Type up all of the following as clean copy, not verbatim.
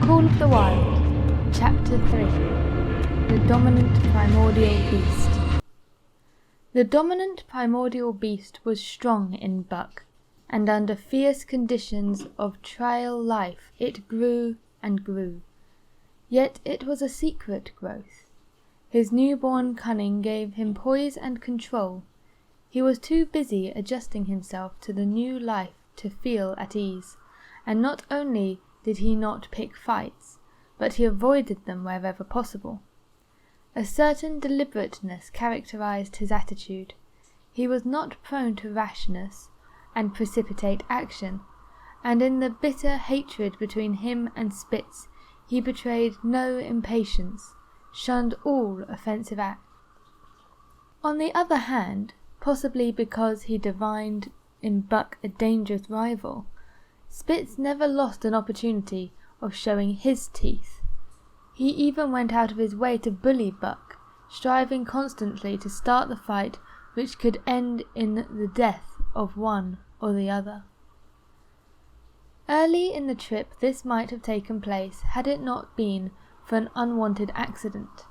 Call of the Wild, Chapter 3. The Dominant Primordial Beast. The dominant primordial beast was strong in Buck, and under fierce conditions of trial life it grew and grew. Yet it was a secret growth. His newborn cunning gave him poise and control. He was too busy adjusting himself to the new life to feel at ease, and not only did he not pick fights, but he avoided them wherever possible. A certain deliberateness characterized his attitude. He was not prone to rashness and precipitate action, and in the bitter hatred between him and Spitz he betrayed no impatience, shunned all offensive acts. On the other hand, possibly because he divined in Buck a dangerous rival, Spitz never lost an opportunity of showing his teeth. He even went out of his way to bully Buck, striving constantly to start the fight which could end in the death of one or the other. Early in the trip this might have taken place had it not been for an unwanted accident.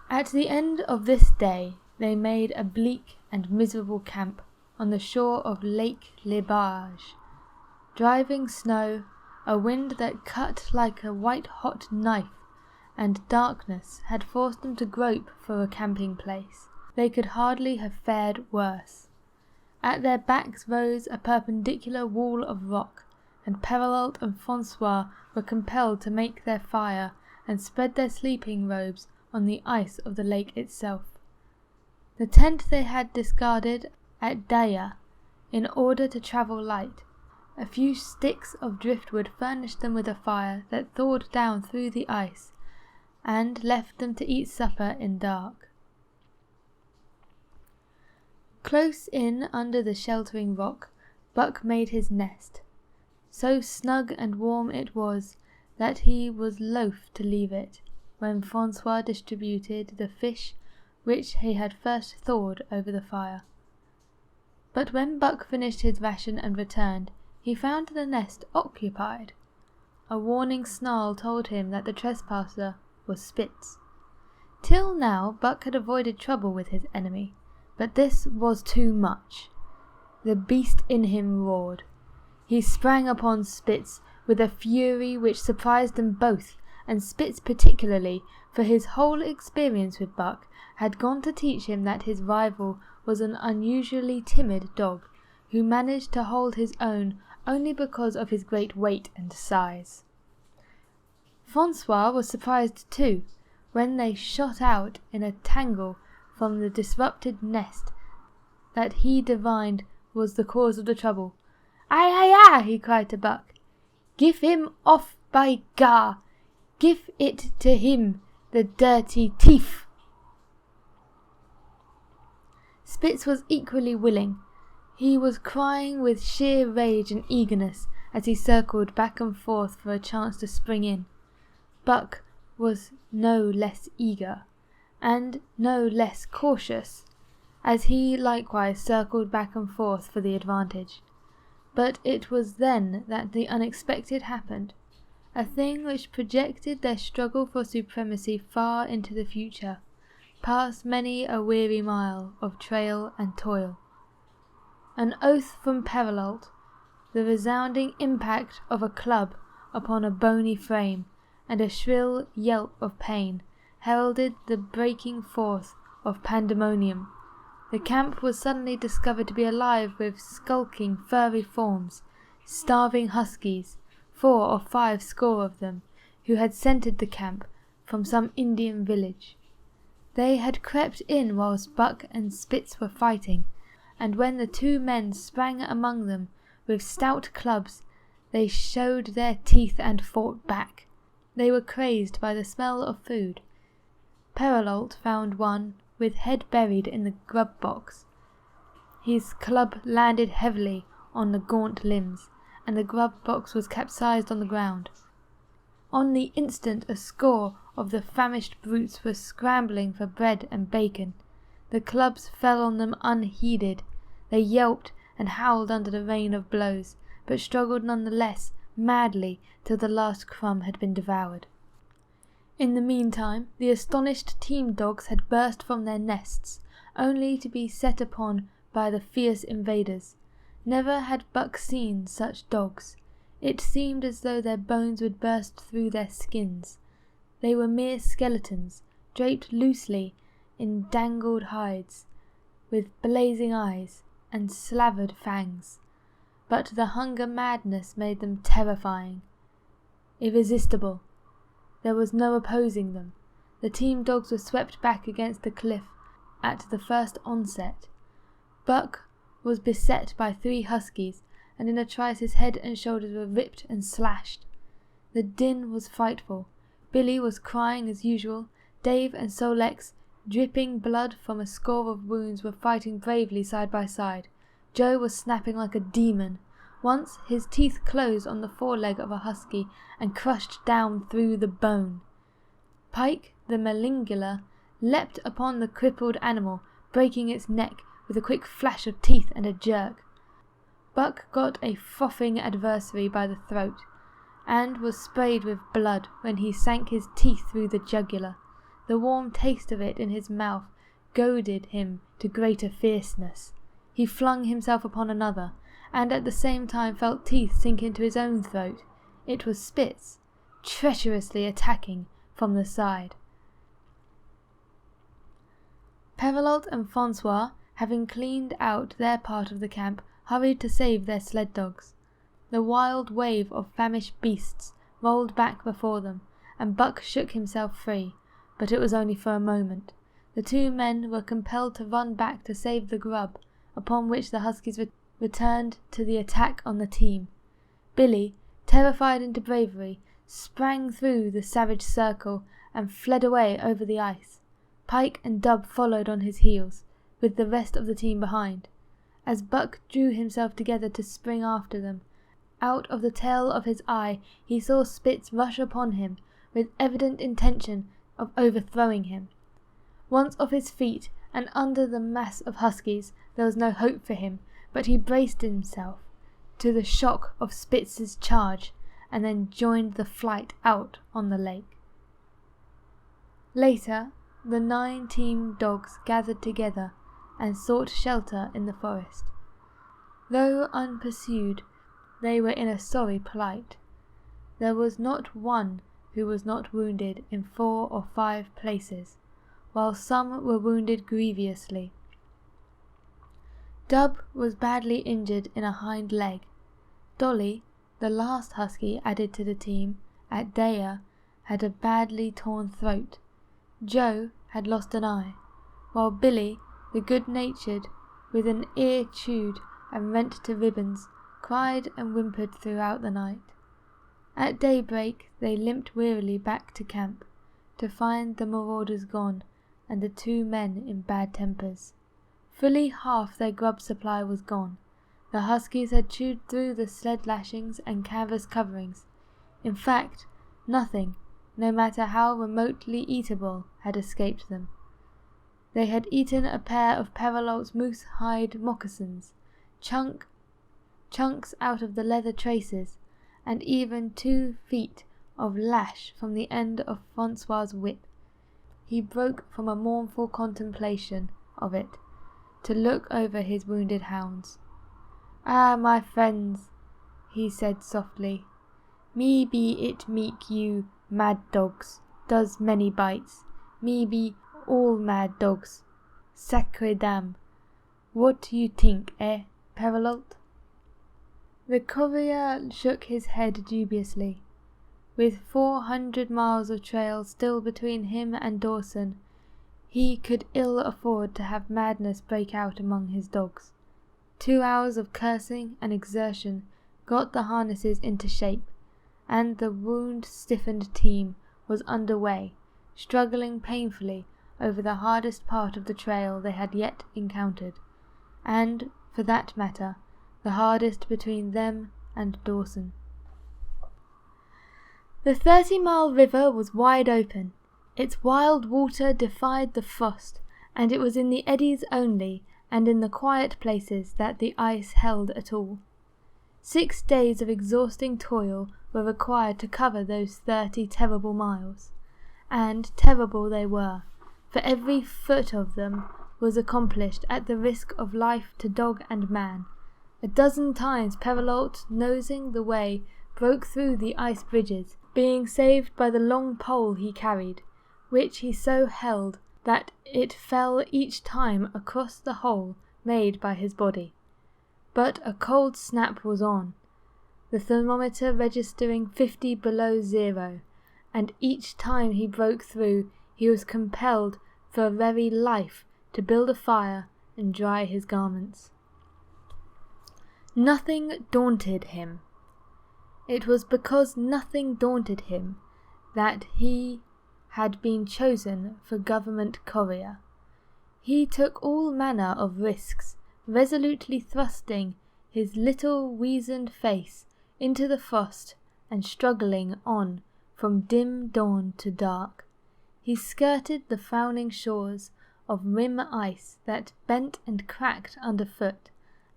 At the end of this day they made a bleak and miserable camp on the shore of Lake Le Barge. Driving snow, a wind that cut like a white-hot knife, and darkness had forced them to grope for a camping place. They could hardly have fared worse. At their backs rose a perpendicular wall of rock, and Perrault and Francois were compelled to make their fire and spread their sleeping robes on the ice of the lake itself. The tent they had discarded at Daya in order to travel light. A few sticks of driftwood furnished them with a fire that thawed down through the ice, and left them to eat supper in dark. Close in under the sheltering rock, Buck made his nest. So snug and warm it was that he was loath to leave it, when Francois distributed the fish which he had first thawed over the fire. But when Buck finished his ration and returned, he found the nest occupied. A warning snarl told him that the trespasser was Spitz. Till now Buck had avoided trouble with his enemy, but this was too much. The beast in him roared. He sprang upon Spitz with a fury which surprised them both, and Spitz particularly, for his whole experience with Buck had gone to teach him that his rival was an unusually timid dog, who managed to hold his own only because of his great weight and size. Francois was surprised too, when they shot out in a tangle from the disrupted nest that he divined was the cause of the trouble. "Aye, aye, aye!" he cried to Buck. "Give him off, by gar! Give it to him, the dirty thief!" Spitz was equally willing. He was crying with sheer rage and eagerness as he circled back and forth for a chance to spring in. Buck was no less eager, and no less cautious, as he likewise circled back and forth for the advantage. But it was then that the unexpected happened, a thing which projected their struggle for supremacy far into the future, past many a weary mile of trail and toil. An oath from Perrault, the resounding impact of a club upon a bony frame, and a shrill yelp of pain heralded the breaking forth of pandemonium. The camp was suddenly discovered to be alive with skulking furry forms, starving huskies, 4 or 5 score of them, who had scented the camp from some Indian village. They had crept in whilst Buck and Spitz were fighting, and when the 2 men sprang among them with stout clubs, they showed their teeth and fought back. They were crazed by the smell of food. Perrault found one with head buried in the grub box. His club landed heavily on the gaunt limbs, and the grub box was capsized on the ground. On the instant a score of the famished brutes were scrambling for bread and bacon. The clubs fell on them unheeded. They yelped and howled under the rain of blows, but struggled none the less madly till the last crumb had been devoured. In the meantime, the astonished team dogs had burst from their nests, only to be set upon by the fierce invaders. Never had Buck seen such dogs. It seemed as though their bones would burst through their skins. They were mere skeletons, draped loosely in dangled hides, with blazing eyes and slavered fangs. But the hunger madness made them terrifying, irresistible. There was no opposing them. The team dogs were swept back against the cliff at the first onset. Buck was beset by 3 huskies, and in a trice his head and shoulders were ripped and slashed. The din was frightful. Billy was crying as usual. Dave and Sol-leks, dripping blood from a score of wounds, were fighting bravely side by side. Joe was snapping like a demon. Once his teeth closed on the foreleg of a husky and crushed down through the bone. Pike, the malingula, leapt upon the crippled animal, breaking its neck with a quick flash of teeth and a jerk. Buck got a frothing adversary by the throat, and was sprayed with blood when he sank his teeth through the jugular. The warm taste of it in his mouth goaded him to greater fierceness. He flung himself upon another, and at the same time felt teeth sink into his own throat. It was Spitz, treacherously attacking from the side. Perelote and Francois, having cleaned out their part of the camp, hurried to save their sled dogs. The wild wave of famished beasts rolled back before them, and Buck shook himself free, but it was only for a moment. The 2 men were compelled to run back to save the grub, upon which the huskies returned to the attack on the team. Billy, terrified into bravery, sprang through the savage circle and fled away over the ice. Pike and Dub followed on his heels, with the rest of the team behind. As Buck drew himself together to spring after them, out of the tail of his eye he saw Spitz rush upon him, with evident intention of overthrowing him. Once off his feet and under the mass of huskies, there was no hope for him, but he braced himself to the shock of Spitz's charge, and then joined the flight out on the lake. Later, the 9 team dogs gathered together and sought shelter in the forest. Though unpursued, they were in a sorry plight. There was not one who was not wounded in 4 or 5 places, while some were wounded grievously. Dub was badly injured in a hind leg. Dolly, the last husky added to the team at Daya, had a badly torn throat. Joe had lost an eye, while Billy, the good-natured, with an ear chewed and rent to ribbons, cried and whimpered throughout the night. At daybreak they limped wearily back to camp, to find the marauders gone and the 2 men in bad tempers. Fully half their grub supply was gone. The huskies had chewed through the sled lashings and canvas coverings. In fact, nothing, no matter how remotely eatable, had escaped them. They had eaten a pair of Perelote's moose hide moccasins, chunks out of the leather traces, and even 2 feet of lash from the end of Francois's whip. He broke from a mournful contemplation of it, to look over his wounded hounds. "Ah, my friends," he said softly, "me be it meek you mad dogs, does many bites. Me be all mad dogs. Sacre dame. What you think, Perelote?" The courier shook his head dubiously. With 400 miles of trail still between him and Dawson, he could ill afford to have madness break out among his dogs. 2 hours of cursing and exertion got the harnesses into shape, and the wound-stiffened team was under way, struggling painfully over the hardest part of the trail they had yet encountered, and, for that matter, the hardest between them and Dawson. The 30-mile river was wide open. Its wild water defied the frost, and it was in the eddies only, and in the quiet places, that the ice held at all. 6 days of exhausting toil were required to cover those 30 terrible miles, and terrible they were, for every foot of them was accomplished at the risk of life to dog and man. A dozen times Perrault, nosing the way, broke through the ice bridges, being saved by the long pole he carried, which he so held that it fell each time across the hole made by his body. But a cold snap was on, the thermometer registering 50 below zero, and each time he broke through he was compelled for very life to build a fire and dry his garments. Nothing daunted him. It was because nothing daunted him that he had been chosen for government courier. He took all manner of risks, resolutely thrusting his little weazened face into the frost and struggling on from dim dawn to dark. He skirted the frowning shores of rim ice that bent and cracked underfoot,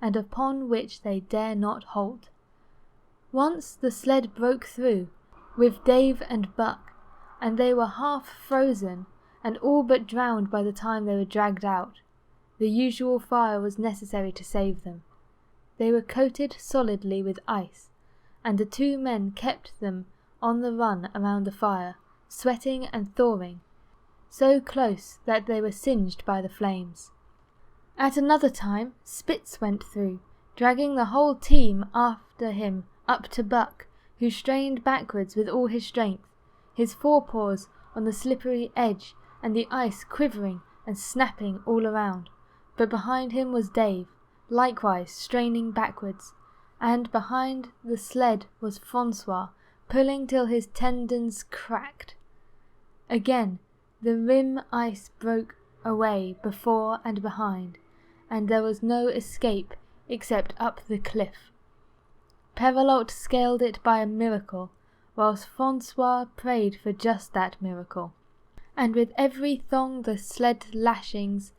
and upon which they dare not halt. Once the sled broke through, with Dave and Buck, and they were half frozen and all but drowned by the time they were dragged out. The usual fire was necessary to save them. They were coated solidly with ice, and the 2 men kept them on the run around the fire, sweating and thawing, so close that they were singed by the flames. At another time Spitz went through, dragging the whole team after him up to Buck, who strained backwards with all his strength, his forepaws on the slippery edge and the ice quivering and snapping all around. But behind him was Dave, likewise straining backwards, and behind the sled was Francois, pulling till his tendons cracked. Again the rim ice broke away before and behind, and there was no escape except up the cliff. Perrault scaled it by a miracle, whilst Francois prayed for just that miracle. And with every thong the sled lashings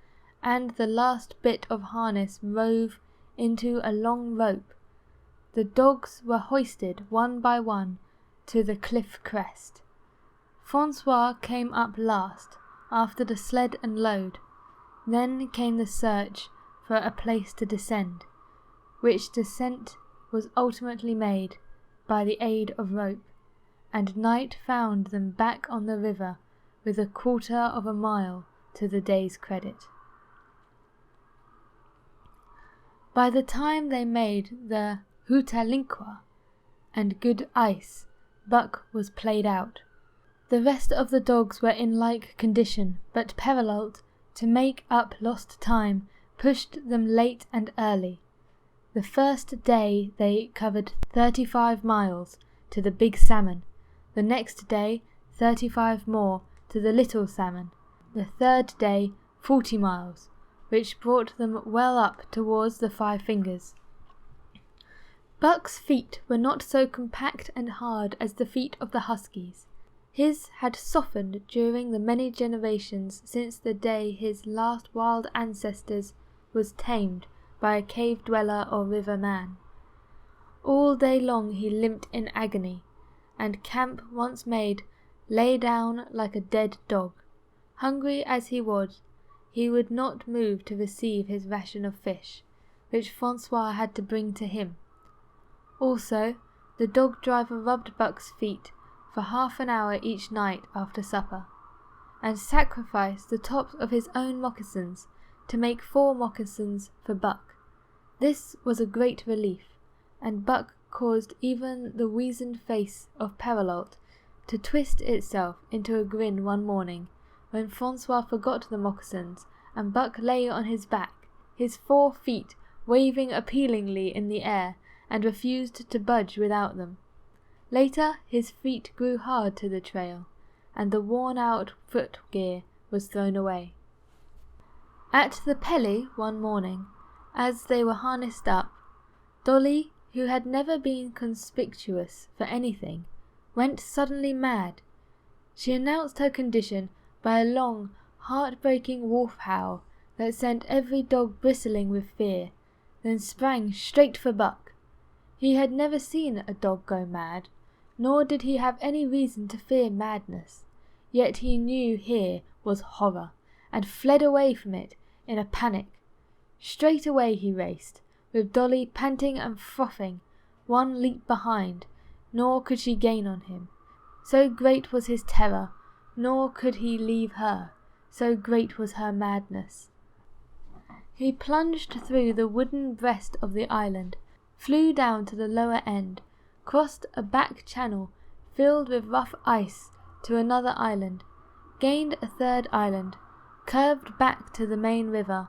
and the last bit of harness rove into a long rope, the dogs were hoisted one by one to the cliff crest. Francois came up last, after the sled and load. Then came the search for a place to descend, which descent was ultimately made by the aid of rope, and night found them back on the river with a 1/4 of a mile to the day's credit. By the time they made the Hutalinqua and good ice, Buck was played out. The rest of the dogs were in like condition, but Perrault, to make up lost time, pushed them late and early. The first day they covered 35 miles to the Big Salmon, the next day 35 more to the Little Salmon, the third day 40 miles, which brought them well up towards the 5 Fingers. Buck's feet were not so compact and hard as the feet of the huskies. His had softened during the many generations since the day his last wild ancestors was tamed by a cave dweller or river man. All day long he limped in agony, and camp once made, lay down like a dead dog. Hungry as he was, he would not move to receive his ration of fish, which Francois had to bring to him. Also, the dog driver rubbed Buck's feet for half an hour each night after supper, and sacrificed the tops of his own moccasins to make 4 moccasins for Buck. This was a great relief, and Buck caused even the weazened face of Perrault to twist itself into a grin one morning, when Francois forgot the moccasins, and Buck lay on his back, his 4 feet waving appealingly in the air, and refused to budge without them. Later his feet grew hard to the trail, and the worn-out foot-gear was thrown away. At the Pelly one morning, as they were harnessed up, Dolly, who had never been conspicuous for anything, went suddenly mad. She announced her condition by a long, heart-breaking wolf howl that sent every dog bristling with fear, then sprang straight for Buck. He had never seen a dog go mad, nor did he have any reason to fear madness, yet he knew here was horror, and fled away from it in a panic. Straight away he raced, with Dolly panting and frothing, one leap behind, nor could she gain on him. So great was his terror, nor could he leave her, so great was her madness. He plunged through the wooden breast of the island, flew down to the lower end, crossed a back channel filled with rough ice to another island, gained a third island, curved back to the main river,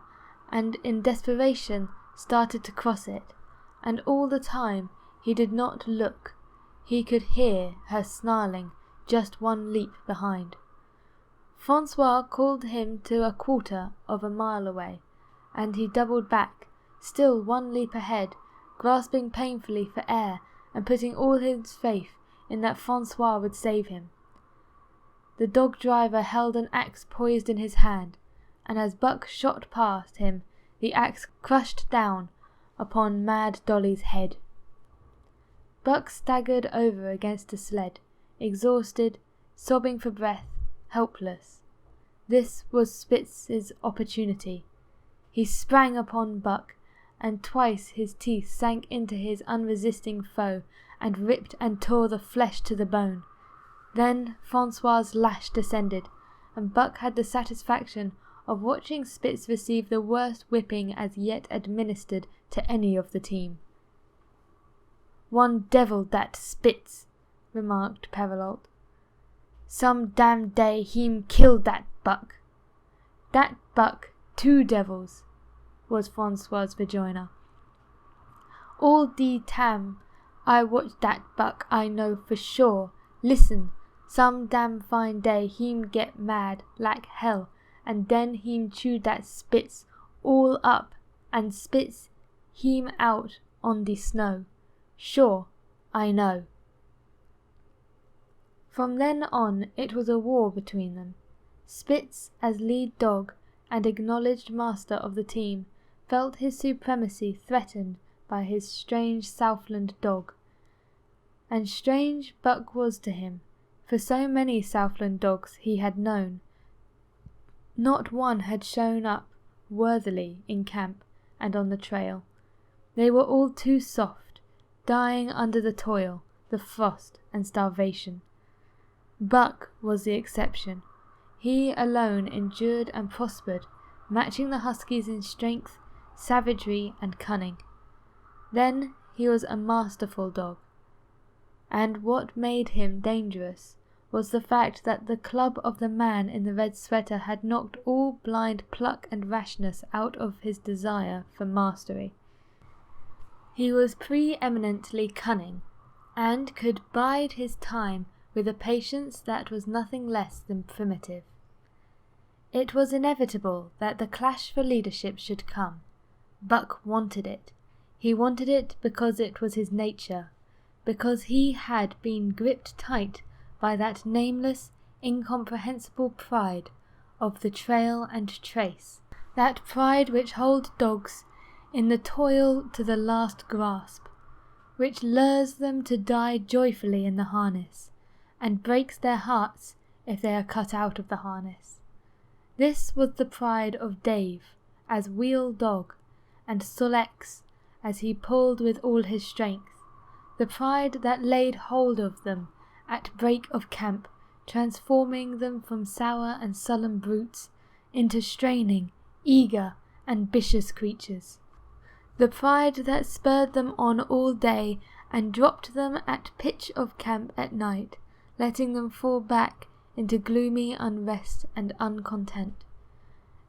and in desperation started to cross it, and all the time he did not look. He could hear her snarling just one leap behind. Francois called him to a quarter of a mile away, and he doubled back, still one leap ahead, grasping painfully for air and putting all his faith in that Francois would save him. The dog driver held an axe poised in his hand, and as Buck shot past him, the axe crushed down upon Mad Dolly's head. Buck staggered over against the sled, exhausted, sobbing for breath, helpless. This was Spitz's opportunity. He sprang upon Buck, and twice his teeth sank into his unresisting foe and ripped and tore the flesh to the bone. Then Francois's lash descended, and Buck had the satisfaction of watching Spitz receive the worst whipping as yet administered to any of the team. "One devil, that Spitz," remarked Perrault. "Some damn day heem killed that Buck." "That Buck, two devils," was Francois's rejoinder. "All de tam I watch dat Buck I know for sure. Listen, some damn fine day heem get mad like hell, and den heem chew dat Spitz all up, and Spitz heem out on de snow. Sure, I know." From then on it was a war between them. Spitz, as lead dog and acknowledged master of the team, felt his supremacy threatened by his strange Southland dog. And strange Buck was to him, for so many Southland dogs he had known, not one had shown up worthily in camp and on the trail. They were all too soft, dying under the toil, the frost and starvation. Buck was the exception. He alone endured and prospered, matching the huskies in strength, savagery and cunning. Then he was a masterful dog. And what made him dangerous was the fact that the club of the man in the red sweater had knocked all blind pluck and rashness out of his desire for mastery. He was pre-eminently cunning, and could bide his time with a patience that was nothing less than primitive. It was inevitable that the clash for leadership should come. Buck wanted it. He wanted it because it was his nature, because he had been gripped tight by that nameless, incomprehensible pride of the trail and trace, that pride which holds dogs in the toil to the last grasp, which lures them to die joyfully in the harness, and breaks their hearts if they are cut out of the harness. This was the pride of Dave as wheel dog, and Sol-leks as he pulled with all his strength, the pride that laid hold of them at break of camp, transforming them from sour and sullen brutes into straining, eager, ambitious creatures. The pride that spurred them on all day and dropped them at pitch of camp at night, letting them fall back into gloomy unrest and uncontent.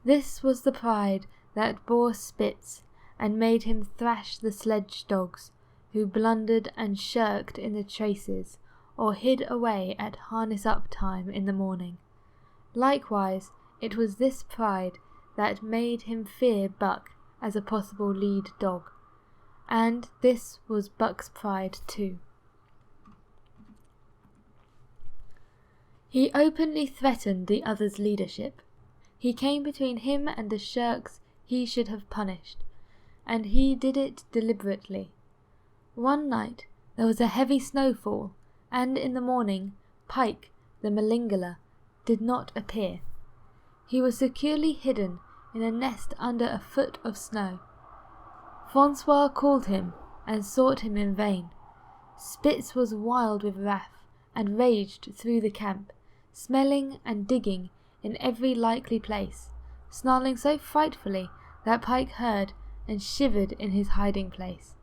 This was the pride that bore Spitz and made him thrash the sledge dogs, who blundered and shirked in the traces, or hid away at harness-up time in the morning. Likewise, it was this pride that made him fear Buck as a possible lead dog, and this was Buck's pride too. He openly threatened the other's leadership. He came between him and the shirks he should have punished, and he did it deliberately. One night there was a heavy snowfall, and in the morning Pike, the Malingala, did not appear. He was securely hidden in a nest under a foot of snow. Francois called him and sought him in vain. Spitz was wild with wrath and raged through the camp, smelling and digging in every likely place, snarling so frightfully that Pike heard and shivered in his hiding place.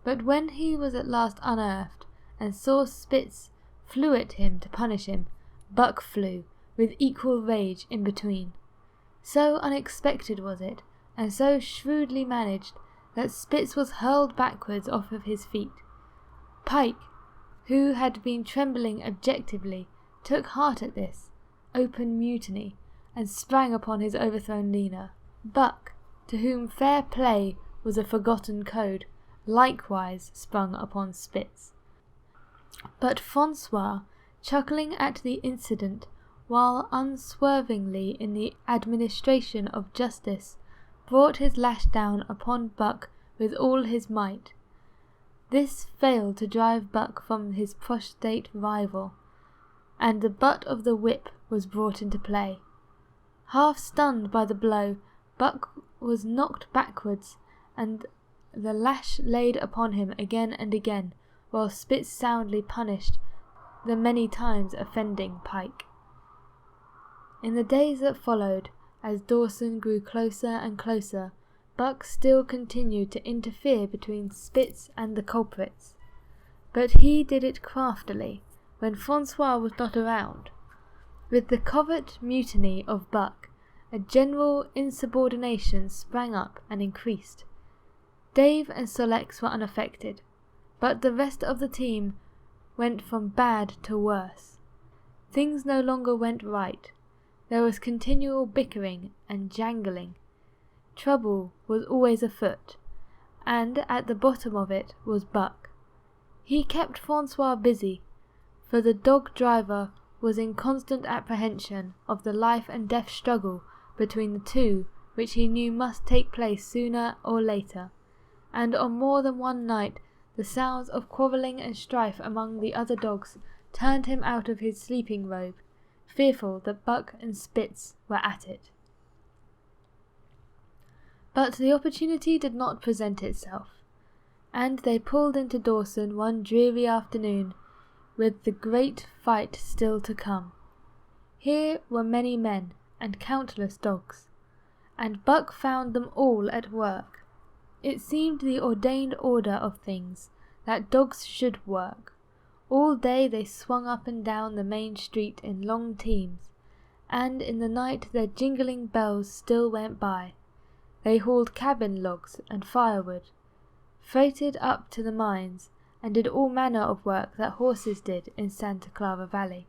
But when he was at last unearthed and saw Spitz flew at him to punish him, Buck flew with equal rage in between. So unexpected was it, and so shrewdly managed, that Spitz was hurled backwards off of his feet. Pike, who had been trembling objectively, took heart at this open mutiny, and sprang upon his overthrown leader. Buck, to whom fair play was a forgotten code, likewise sprung upon Spitz. But Francois, chuckling at the incident, while unswervingly in the administration of justice, brought his lash down upon Buck with all his might. This failed to drive Buck from his prostrate rival, and the butt of the whip was brought into play. Half stunned by the blow, Buck was knocked backwards, and the lash laid upon him again and again, while Spitz soundly punished the many times offending Pike. In the days that followed, as Dawson grew closer and closer, Buck still continued to interfere between Spitz and the culprits, but he did it craftily, when Francois was not around. With the covert mutiny of Buck, a general insubordination sprang up and increased. Dave and Solex were unaffected, but the rest of the team went from bad to worse. Things no longer went right. There was continual bickering and jangling. Trouble was always afoot, and at the bottom of it was Buck. He kept Francois busy, for the dog driver was in constant apprehension of the life and death struggle between the two, which he knew must take place sooner or later, and on more than one night the sounds of quarrelling and strife among the other dogs turned him out of his sleeping robe, fearful that Buck and Spitz were at it. But the opportunity did not present itself, and they pulled into Dawson one dreary afternoon, with the great fight still to come. Here were many men and countless dogs, and Buck found them all at work. It seemed the ordained order of things that dogs should work. All day they swung up and down the main street in long teams, and in the night their jingling bells still went by. They hauled cabin logs and firewood, freighted up to the mines, and did all manner of work that horses did in Santa Clara Valley.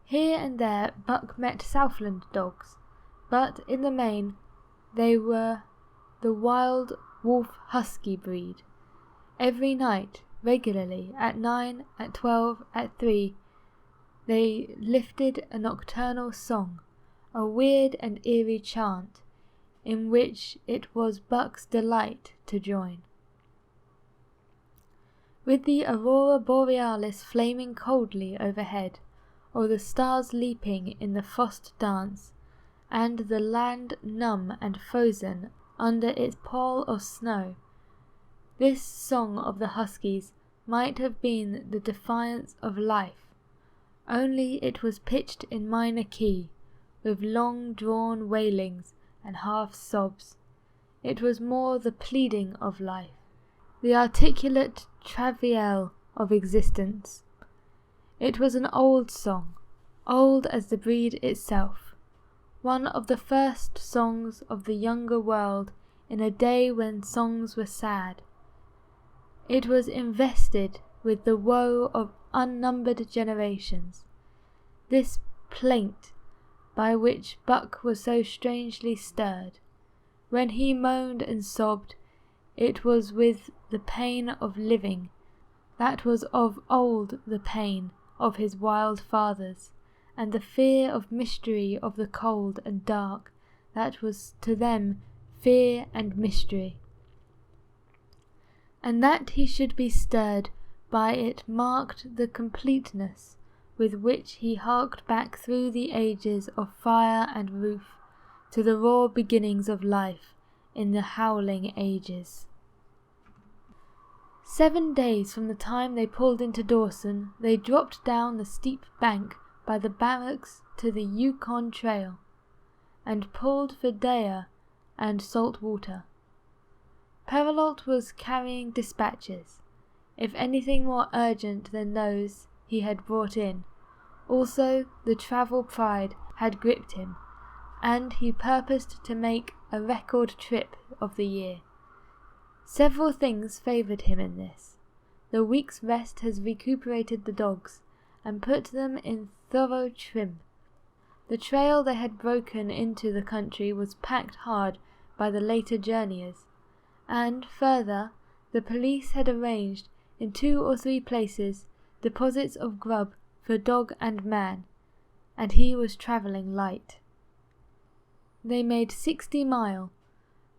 Here and there Buck met Southland dogs, but in the main they were the wild wolf husky breed. Every night, regularly, at 9, at 12, at 3, they lifted a nocturnal song, a weird and eerie chant, in which it was Buck's delight to join. With the aurora borealis flaming coldly overhead, or the stars leaping in the frost dance, and the land numb and frozen under its pall of snow, this song of the huskies might have been the defiance of life, only it was pitched in minor key, with long-drawn wailings and half-sobs. It was more the pleading of life, the articulate travail of existence. It was an old song, old as the breed itself, one of the first songs of the younger world in a day when songs were sad. It was invested with the woe of unnumbered generations. This plaint, by which Buck was so strangely stirred, when he moaned and sobbed, it was with the pain of living, that was of old the pain of his wild fathers, and the fear of mystery of the cold and dark, that was to them fear and mystery. and that he should be stirred by it marked the completeness with which he harked back through the ages of fire and roof to the raw beginnings of life in the howling ages. 7 days from the time they pulled into Dawson, they dropped down the steep bank by the barracks to the Yukon Trail, and pulled for Daya and salt water. Perrault was carrying dispatches, if anything more urgent than those he had brought in. Also, the travel pride had gripped him, and he purposed to make a record trip of the year. Several things favoured him in this. The week's rest has recuperated the dogs, and put them in thorough trim. The trail they had broken into the country was packed hard by the later journeyers, and, further, the police had arranged in 2 or 3 places deposits of grub for dog and man, and he was travelling light. They made 60 mile,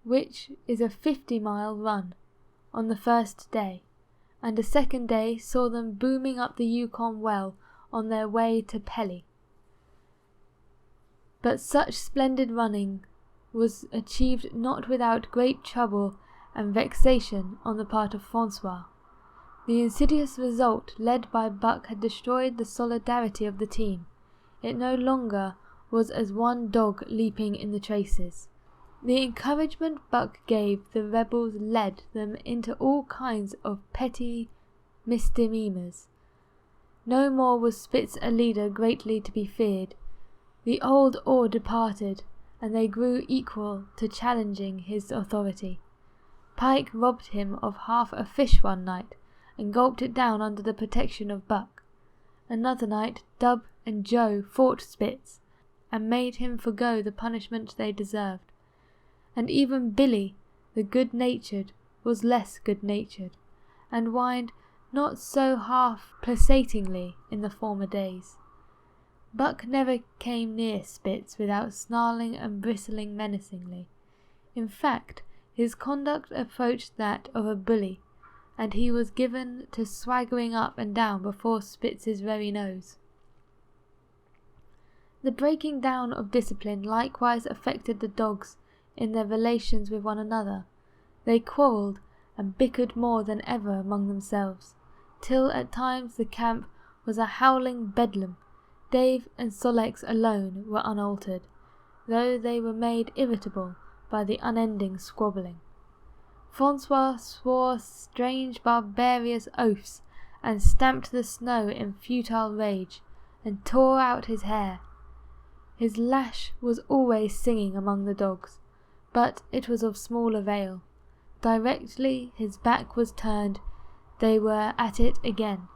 which is a 50-mile run, on the first day, and a second day saw them booming up the Yukon well on their way to Pelly. But such splendid running was achieved not without great trouble and vexation on the part of Francois. The insidious result led by Buck had destroyed the solidarity of the team. It no longer was as one dog leaping in the traces. The encouragement Buck gave the rebels led them into all kinds of petty misdemeanours. No more was Spitz a leader greatly to be feared. The old awe departed, and they grew equal to challenging his authority. Pike robbed him of half a fish one night, and gulped it down under the protection of Buck. Another night Dub and Joe fought Spitz, and made him forgo the punishment they deserved. And even Billy, the good-natured, was less good-natured, and whined not so half placatingly in the former days. Buck never came near Spitz without snarling and bristling menacingly. In fact, his conduct approached that of a bully, and he was given to swaggering up and down before Spitz's very nose. The breaking down of discipline likewise affected the dogs in their relations with one another. They quarrelled and bickered more than ever among themselves, till at times the camp was a howling bedlam. Dave and Sol-leks alone were unaltered, though they were made irritable by the unending squabbling. Francois swore strange barbarous oaths, and stamped the snow in futile rage, and tore out his hair. His lash was always singing among the dogs, but it was of small avail. Directly his back was turned, they were at it again.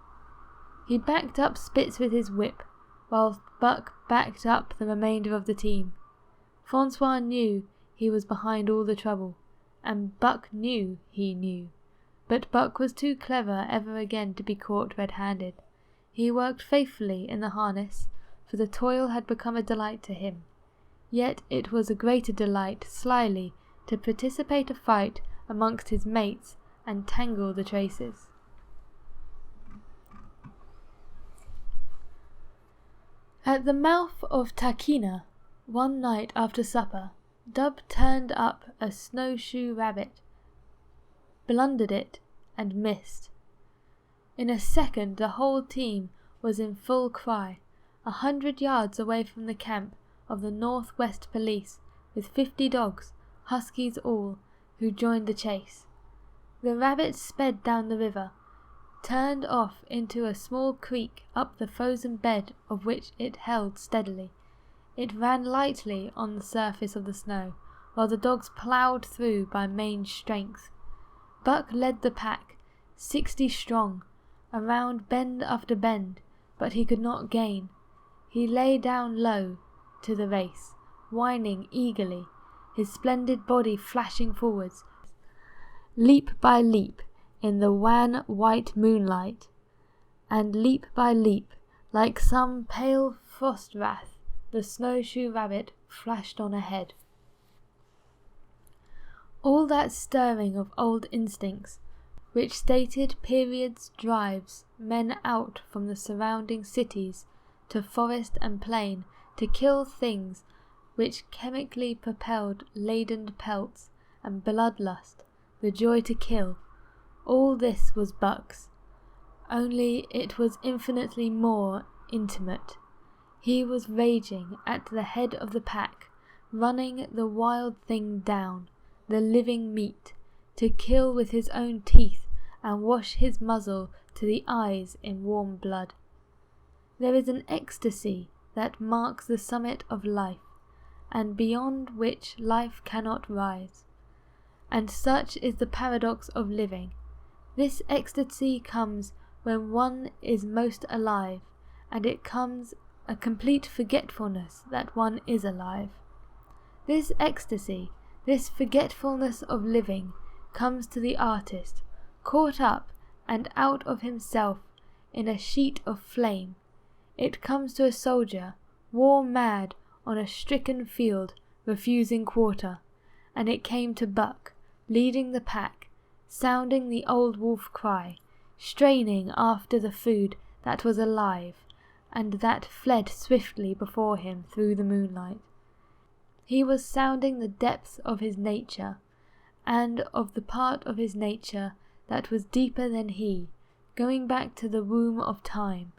He backed up Spitz with his whip, while Buck backed up the remainder of the team. Francois knew he was behind all the trouble, and Buck knew he knew, but Buck was too clever ever again to be caught red-handed. He worked faithfully in the harness, for the toil had become a delight to him. Yet it was a greater delight slyly to participate a fight amongst his mates and tangle the traces. At the mouth of Tahkeena, one night after supper, Dub turned up a snowshoe rabbit, blundered it, and missed. In a second the whole team was in full cry, 100 yards away from the camp of the Northwest Police, with 50 dogs, huskies all, who joined the chase. The rabbit sped down the river, turned off into a small creek up the frozen bed of which it held steadily. It ran lightly on the surface of the snow, while the dogs ploughed through by main strength. Buck led the pack, 60 strong, around bend after bend, but he could not gain. He lay down low to the race, whining eagerly, his splendid body flashing forwards, leap by leap in the wan white moonlight, and leap by leap, like some pale frost wrath, the snowshoe rabbit flashed on ahead. All that stirring of old instincts which stated periods drives men out from the surrounding cities to forest and plain to kill things which chemically propelled laden pelts and bloodlust, the joy to kill. All this was Buck's, only it was infinitely more intimate. He was raging at the head of the pack, running the wild thing down, the living meat, to kill with his own teeth and wash his muzzle to the eyes in warm blood. There is an ecstasy that marks the summit of life, and beyond which life cannot rise. And such is the paradox of living. This ecstasy comes when one is most alive, and it comes a complete forgetfulness that one is alive. This ecstasy, this forgetfulness of living, comes to the artist, caught up and out of himself in a sheet of flame. It comes to a soldier, war mad on a stricken field, refusing quarter, and it came to Buck, leading the pack, sounding the old wolf cry, straining after the food that was alive, and that fled swiftly before him through the moonlight. He was sounding the depths of his nature, and of the part of his nature that was deeper than he, going back to the womb of time.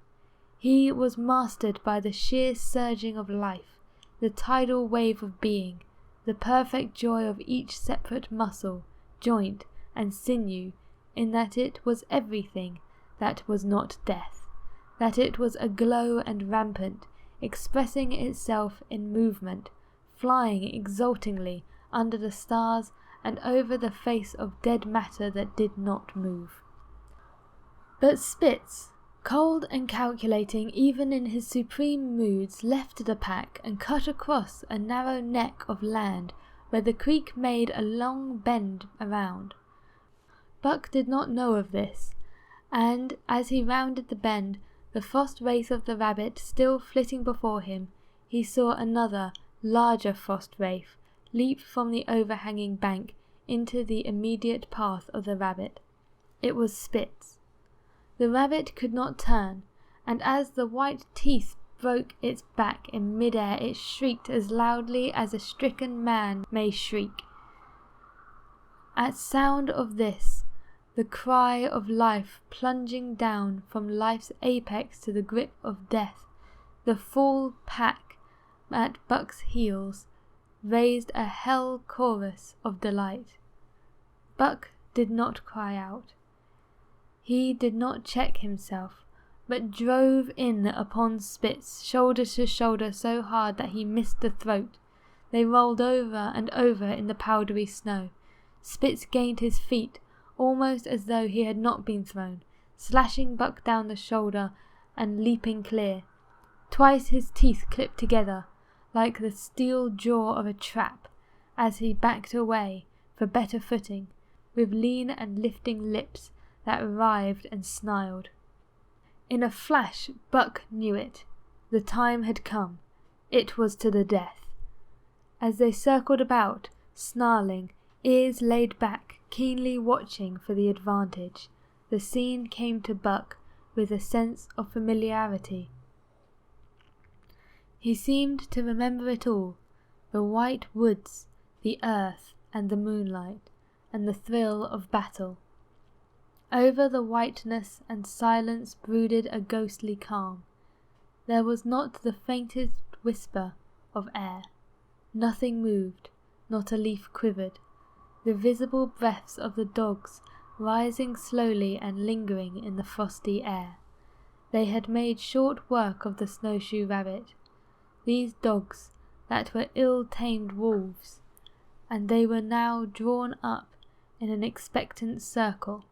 He was mastered by the sheer surging of life, the tidal wave of being, the perfect joy of each separate muscle, joint, and sinew, in that it was everything that was not death, that it was aglow and rampant, expressing itself in movement, flying exultingly under the stars and over the face of dead matter that did not move. But Spitz, cold and calculating even in his supreme moods, left the pack and cut across a narrow neck of land where the creek made a long bend around. Buck did not know of this, and as he rounded the bend, the frost wraith of the rabbit still flitting before him, he saw another, larger frost wraith leap from the overhanging bank into the immediate path of the rabbit. It was Spitz. The rabbit could not turn, and as the white teeth broke its back in mid-air, it shrieked as loudly as a stricken man may shriek. At sound of this, the cry of life plunging down from life's apex to the grip of death, the full pack at Buck's heels raised a hell chorus of delight. Buck did not cry out. He did not check himself, but drove in upon Spitz, shoulder to shoulder, so hard that he missed the throat. They rolled over and over in the powdery snow. Spitz gained his feet, almost as though he had not been thrown, slashing Buck down the shoulder and leaping clear. Twice his teeth clipped together, like the steel jaw of a trap, as he backed away for better footing, with lean and lifting lips that writhed and snarled. In a flash Buck knew it. The time had come. It was to the death. As they circled about, snarling, ears laid back, keenly watching for the advantage, the scene came to Buck with a sense of familiarity. He seemed to remember it all, the white woods, the earth and the moonlight, and the thrill of battle. Over the whiteness and silence brooded a ghostly calm. There was not the faintest whisper of air. Nothing moved, not a leaf quivered. The visible breaths of the dogs rising slowly and lingering in the frosty air. They had made short work of the snowshoe rabbit, these dogs that were ill-tamed wolves, and they were now drawn up in an expectant circle.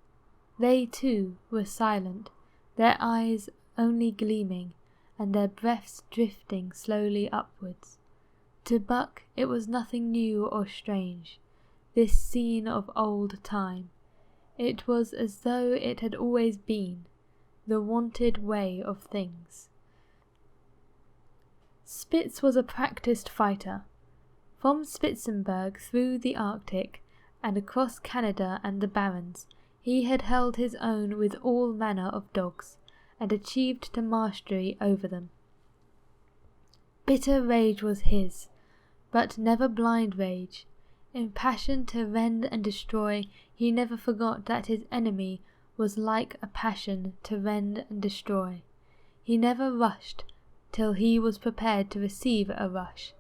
They too were silent, their eyes only gleaming, and their breaths drifting slowly upwards. To Buck it was nothing new or strange, this scene of old time. It was as though it had always been, the wonted way of things. Spitz was a practised fighter. From Spitzenberg through the Arctic and across Canada and the Barrens, He had held his own with all manner of dogs, and achieved to mastery over them. Bitter rage was his, but never blind rage. Impassioned to rend and destroy, he never forgot that his enemy was like a passion to rend and destroy. He never rushed till he was prepared to receive a rush,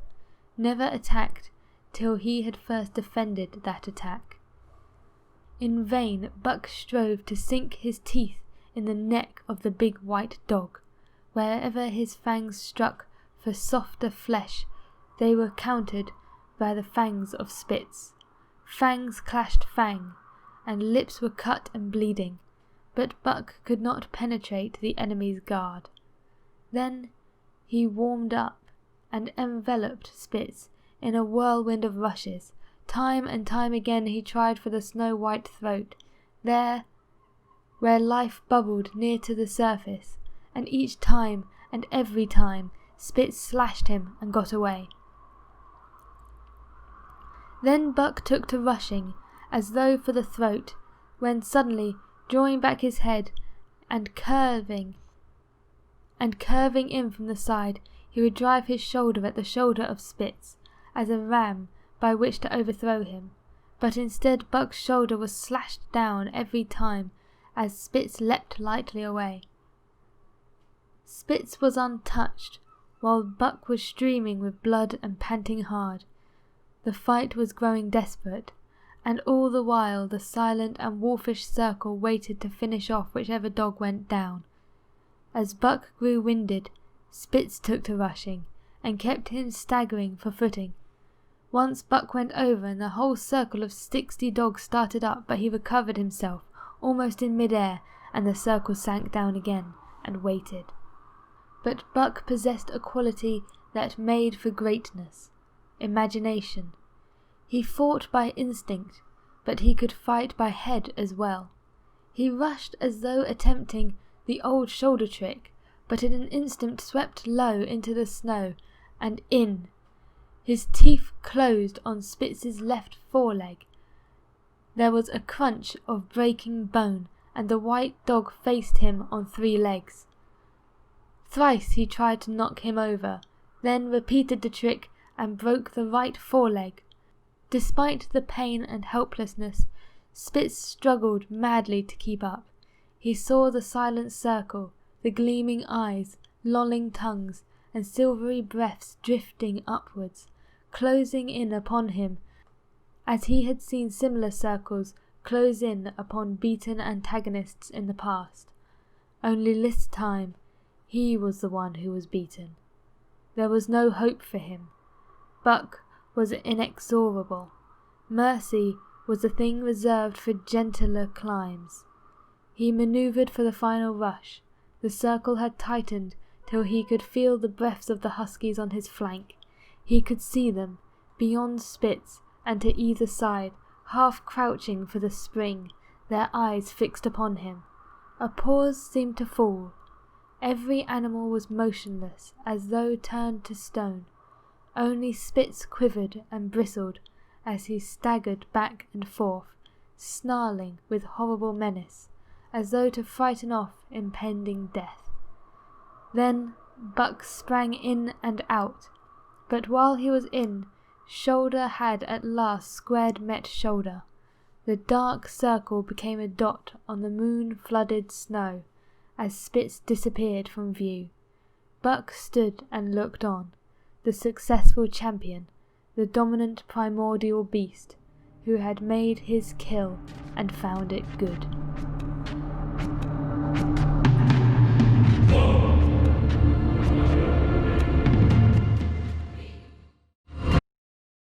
never attacked till he had first defended that attack. In vain Buck strove to sink his teeth in the neck of the big white dog. Wherever his fangs struck for softer flesh, they were countered by the fangs of Spitz. Fangs clashed fang, and lips were cut and bleeding, but Buck could not penetrate the enemy's guard. Then he warmed up and enveloped Spitz in a whirlwind of rushes. Time and time again he tried for the snow-white throat, there where life bubbled near to the surface, and each time and every time Spitz slashed him and got away. Then Buck took to rushing, as though for the throat, when suddenly, drawing back his head and curving in from the side, he would drive his shoulder at the shoulder of Spitz, as a ram by which to overthrow him. But instead Buck's shoulder was slashed down every time, as Spitz leapt lightly away. Spitz was untouched, while Buck was streaming with blood and panting hard. The fight was growing desperate, and all the while the silent and wolfish circle waited to finish off whichever dog went down. As Buck grew winded, Spitz took to rushing, and kept him staggering for footing. Once Buck went over, and the whole circle of 60 dogs started up, but he recovered himself, almost in mid-air, and the circle sank down again, and waited. But Buck possessed a quality that made for greatness: imagination. He fought by instinct, but he could fight by head as well. He rushed as though attempting the old shoulder trick, but in an instant swept low into the snow, and in. His teeth closed on Spitz's left foreleg. There was a crunch of breaking bone, and the white dog faced him on 3 legs. Thrice he tried to knock him over, then repeated the trick and broke the right foreleg. Despite the pain and helplessness, Spitz struggled madly to keep up. He saw the silent circle, the gleaming eyes, lolling tongues, and silvery breaths drifting upwards, closing in upon him, as he had seen similar circles close in upon beaten antagonists in the past. Only this time he was the one who was beaten. There was no hope for him. Buck was inexorable. Mercy was a thing reserved for gentler climes. He manoeuvred for the final rush. The circle had tightened till he could feel the breaths of the huskies on his flank. He could see them, beyond Spitz and to either side, half crouching for the spring, their eyes fixed upon him. A pause seemed to fall. Every animal was motionless, as though turned to stone. Only Spitz quivered and bristled as he staggered back and forth, snarling with horrible menace, as though to frighten off impending death. Then Buck sprang in and out, but while he was in, shoulder had at last squared met shoulder. The dark circle became a dot on the moon-flooded snow as Spitz disappeared from view. Buck stood and looked on, the successful champion, the dominant primordial beast, who had made his kill and found it good.